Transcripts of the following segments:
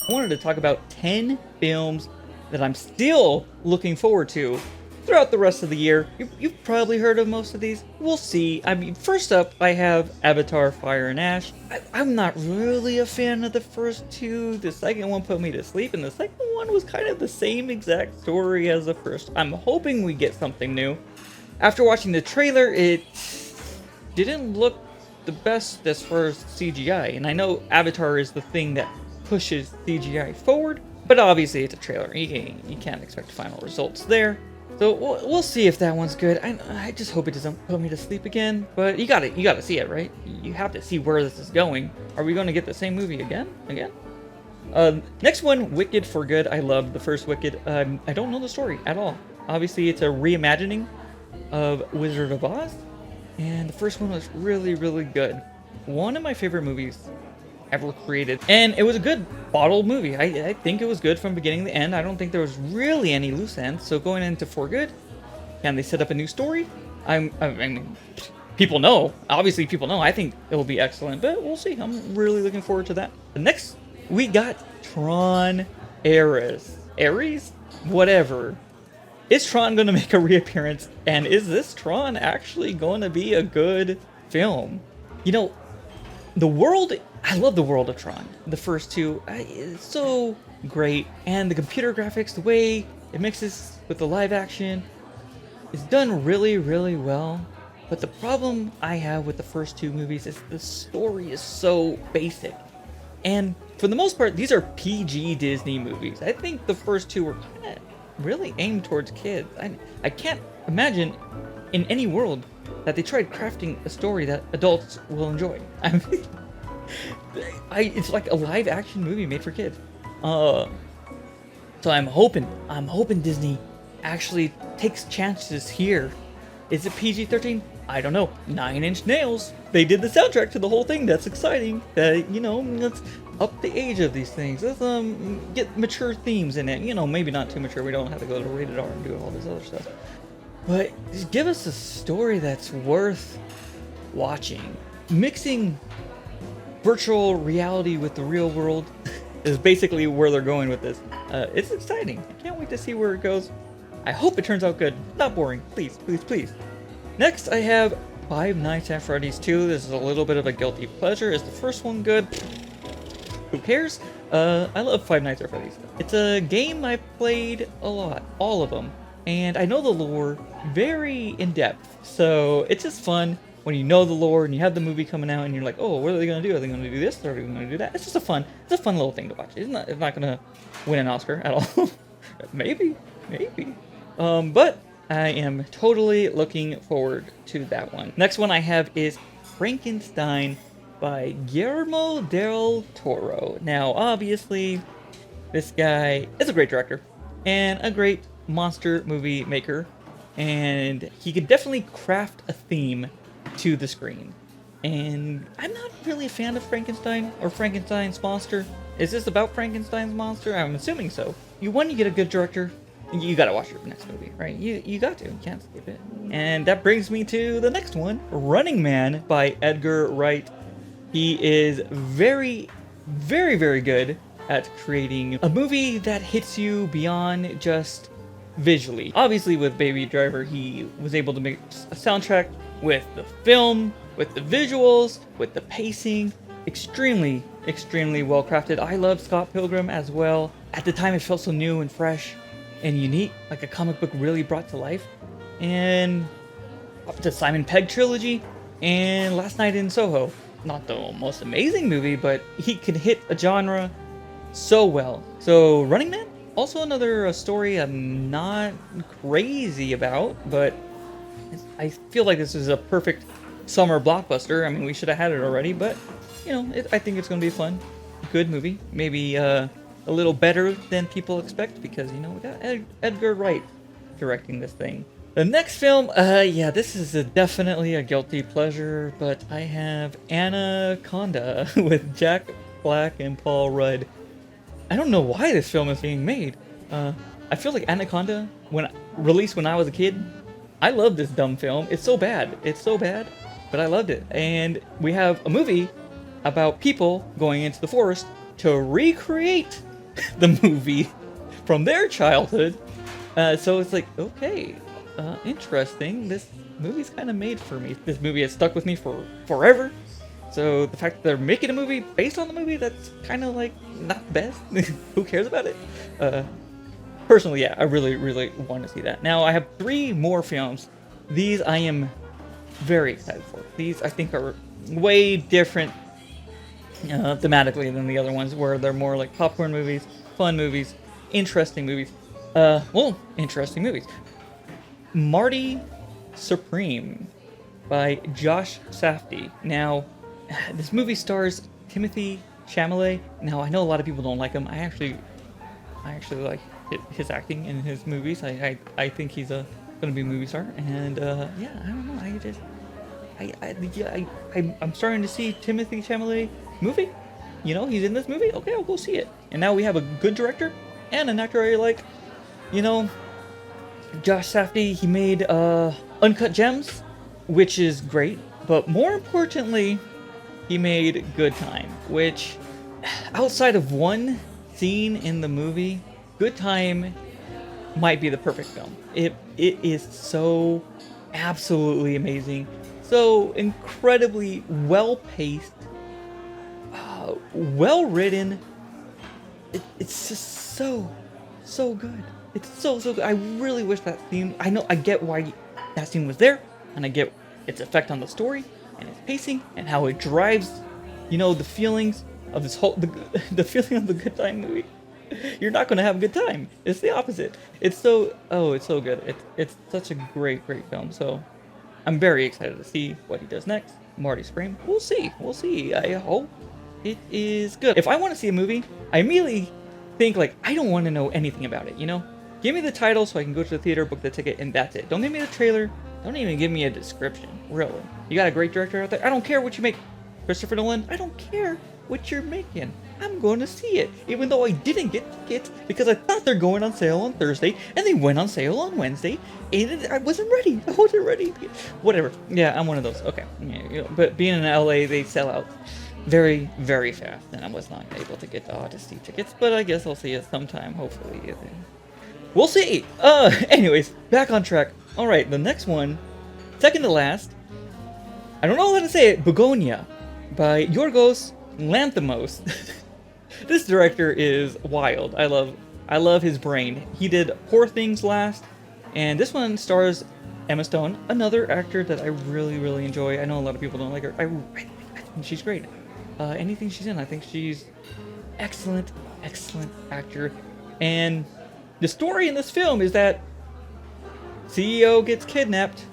I wanted to talk about 10 films that I'm still looking forward to throughout the rest of the year. You've probably heard of most of these. We'll see. I mean, first up, I have Avatar Fire and Ash. I'm not really a fan of the first two. The second one put me to sleep, and the second one was kind of the same exact story as the first. I'm hoping we get something new. After watching the trailer, it didn't look the best as far as CGI, and I know Avatar is the thing that pushes CGI forward, but obviously it's a trailer. You can't expect final results there. So we'll see if that one's good. I just hope it doesn't put me to sleep again. But you gotta see it, right? You have to see where this is going. Are we going to get the same movie again? Next one, Wicked for Good. I loved the first Wicked. I don't know the story at all. Obviously, it's a reimagining of Wizard of Oz, and the first one was really, really good. One of my favorite movies ever created, and it was a good bottled movie. I think it was good from beginning to end. I don't think there was really any loose ends. So going into For Good, can they set up a new story? I mean, people know. Obviously, people know. I think it will be excellent, but we'll see. I'm really looking forward to that. The next, we got Tron Ares. Ares? Whatever. Is Tron going to make a reappearance? And is this Tron actually going to be a good film? You know, the world, I love the world of Tron. The first two, it's so great. And the computer graphics, the way it mixes with the live action, is done really, really well. But the problem I have with the first two movies is the story is so basic. And for the most part, these are PG Disney movies. I think the first two were kind of really aimed towards kids. I can't imagine in any world that they tried crafting a story that adults will enjoy. I mean, it's like a live action movie made for kids. So I'm hoping Disney actually takes chances here. Is it PG-13? I don't know. 9 Inch Nails. They did the soundtrack to the whole thing. That's exciting. Let's up the age of these things. Let's get mature themes in it. Maybe not too mature. We don't have to go to rated R and do all this other stuff. But just give us a story that's worth watching. Mixing virtual reality with the real world is basically where they're going with this. It's exciting. I can't wait to see where it goes. I hope it turns out good. Not boring. Please, please, please. Next, I have Five Nights at Freddy's 2. This is a little bit of a guilty pleasure. Is the first one good? Who cares? I love Five Nights at Freddy's. It's a game I played a lot. All of them. And I know the lore very in depth. So it's just fun when you know the lore and you have the movie coming out and you're like, oh, what are they going to do? Are they going to do this? Or are they going to do that? It's just a fun little thing to watch. It's not going to win an Oscar at all. Maybe. But I am totally looking forward to that one. Next one I have is Frankenstein by Guillermo del Toro. Now, obviously, this guy is a great director and a great monster movie maker, and he could definitely craft a theme to the screen. And I'm not really a fan of Frankenstein or Frankenstein's monster. Is this about Frankenstein's monster? I'm assuming so. You get a good director, you gotta watch your next movie, right? You got to. You can't skip it. And that brings me to the next one, Running Man by Edgar Wright. He is very, very, very good at creating a movie that hits you beyond just visually. Obviously, with Baby Driver, he was able to make a soundtrack with the film, with the visuals, with the pacing. Extremely, extremely well crafted. I love Scott Pilgrim as well. At the time, it felt so new and fresh and unique, like a comic book really brought to life. And the Simon Pegg trilogy and Last Night in Soho. Not the most amazing movie, but he can hit a genre so well. So Running Man, also another story I'm not crazy about, but I feel like this is a perfect summer blockbuster. I mean, we should have had it already, but I think it's going to be fun. Good movie. Maybe a little better than people expect because, we got Edgar Wright directing this thing. The next film, this is definitely a guilty pleasure, but I have Anaconda with Jack Black and Paul Rudd. I don't know why this film is being made. I feel like Anaconda, released when I was a kid, I love this dumb film. It's so bad, but I loved it. And we have a movie about people going into the forest to recreate the movie from their childhood. So it's like, okay, interesting. This movie's kind of made for me. This movie has stuck with me for forever. So the fact that they're making a movie based on the movie, that's kind of like not the best. Who cares about it? Personally, yeah, I really, really want to see that. Now, I have 3 more films. These I am very excited for. These, I think, are way different thematically than the other ones, where they're more like popcorn movies, fun movies, interesting movies. Interesting movies. Marty Supreme by Josh Safdie. Now, this movie stars Timothy Chalamet. Now, I know a lot of people don't like him. I actually like his acting in his movies. I think he's going to be a movie star. And yeah, I don't know. I'm starting to see Timothy Chalamet movie. You know, he's in this movie. Okay, I'll go see it. And now we have a good director and an actor I like. You know, Josh Safdie, he made Uncut Gems, which is great. But more importantly, he made Good Time, which, outside of one scene in the movie, Good Time might be the perfect film. It is so absolutely amazing, so incredibly well paced, well written. It's just so good. It's so good. I really wish that scene. I get why that scene was there, and I get its effect on the story and its pacing and how it drives, you know, the feelings of this whole the feeling of the Good Time movie. You're not going to have a good time. It's the opposite. It's so good. It's such a great film. So I'm very excited to see what he does next. Marty Supreme. We'll see. I hope it is good. If I want to see a movie, I immediately think, like, I don't want to know anything about it, you know? Give me the title so I can go to the theater, book the ticket, and that's it. Don't give me the trailer. Don't even give me a description. Really. You got a great director out there? I don't care what you make. Christopher Nolan, I don't care what you're making. I'm going to see it, even though I didn't get tickets because I thought they're going on sale on Thursday, and they went on sale on Wednesday, and I wasn't ready. Whatever. Yeah, I'm one of those. Okay. Yeah, you know, but being in LA, they sell out very, very fast, and I was not able to get the Odyssey tickets, but I guess I'll see it sometime, hopefully. We'll see. Anyways, back on track. All right, the next one, second to last. I don't know how to say it. Begonia by Yorgos Lanthimos. This director is wild. I love his brain. He did Poor Things last, and this one stars Emma Stone, another actor that I really, really enjoy. I know a lot of people don't like her. I think she's great. Anything she's in, I think she's excellent actor. And the story in this film is that CEO gets kidnapped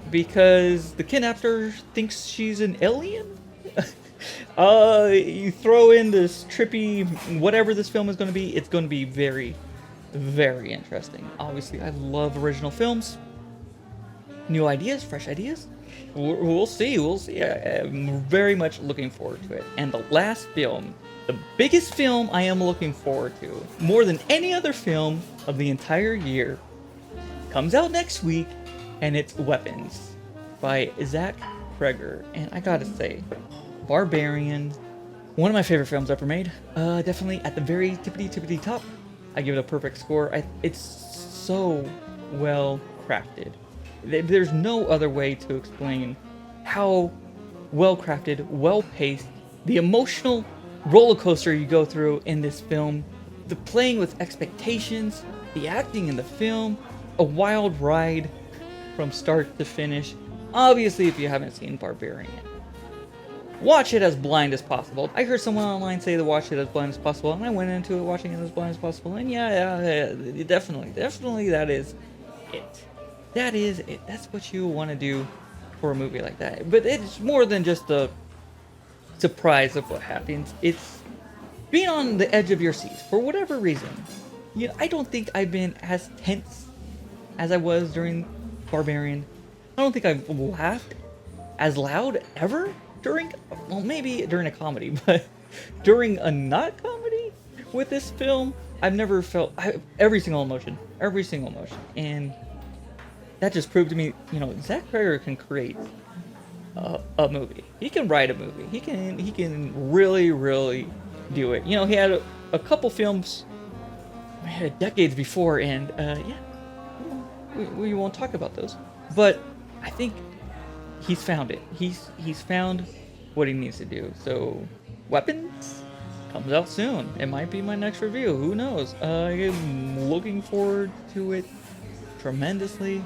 because the kidnapper thinks she's an alien. You throw in this trippy, whatever this film is going to be, it's going to be very, very interesting. Obviously, I love original films. New ideas, fresh ideas. We'll see. I'm very much looking forward to it. And the last film, the biggest film I am looking forward to, more than any other film of the entire year, comes out next week, and it's Weapons by Zach Kreger. And I gotta say, Barbarian, one of my favorite films ever made. Definitely at the very tippity top. I give it a perfect score. It's so well crafted. There's no other way to explain how well crafted, well paced, the emotional roller coaster you go through in this film, the playing with expectations, the acting in the film, a wild ride from start to finish. Obviously, if you haven't seen Barbarian, watch it as blind as possible. I heard someone online say to watch it as blind as possible, and I went into it watching it as blind as possible, and yeah, definitely that is it. That is it. That's what you want to do for a movie like that. But it's more than just the surprise of what happens. It's being on the edge of your seat for whatever reason. You know, I don't think I've been as tense as I was during Barbarian. I don't think I've laughed as loud ever during, well, maybe during a comedy, but during a not comedy with this film, I've never felt every single emotion, and that just proved to me, you know, Zach Kreger can create a movie. He can write a movie. He can really, really do it. You know, he had a couple films decades before, and yeah, we won't talk about those. But I think he's found it. He's found what he needs to do. So, Weapons comes out soon. It might be my next review. Who knows? I'm looking forward to it tremendously.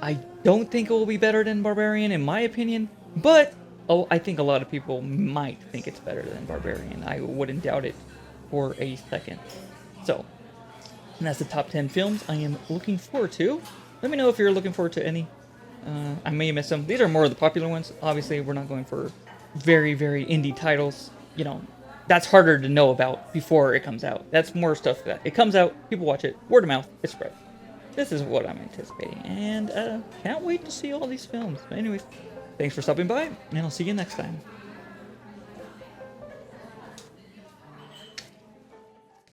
I don't think it will be better than Barbarian, in my opinion, but I think a lot of people might think it's better than Barbarian. I wouldn't doubt it for a second. So, and that's the top 10 films I am looking forward to. Let me know if you're looking forward to any. I may miss some. These are more of the popular ones. Obviously, we're not going for very, very indie titles. You know, that's harder to know about before it comes out. That's more stuff that it comes out, people watch it, word of mouth, it spreads. This is what I'm anticipating, and can't wait to see all these films. But anyways, thanks for stopping by, and I'll see you next time.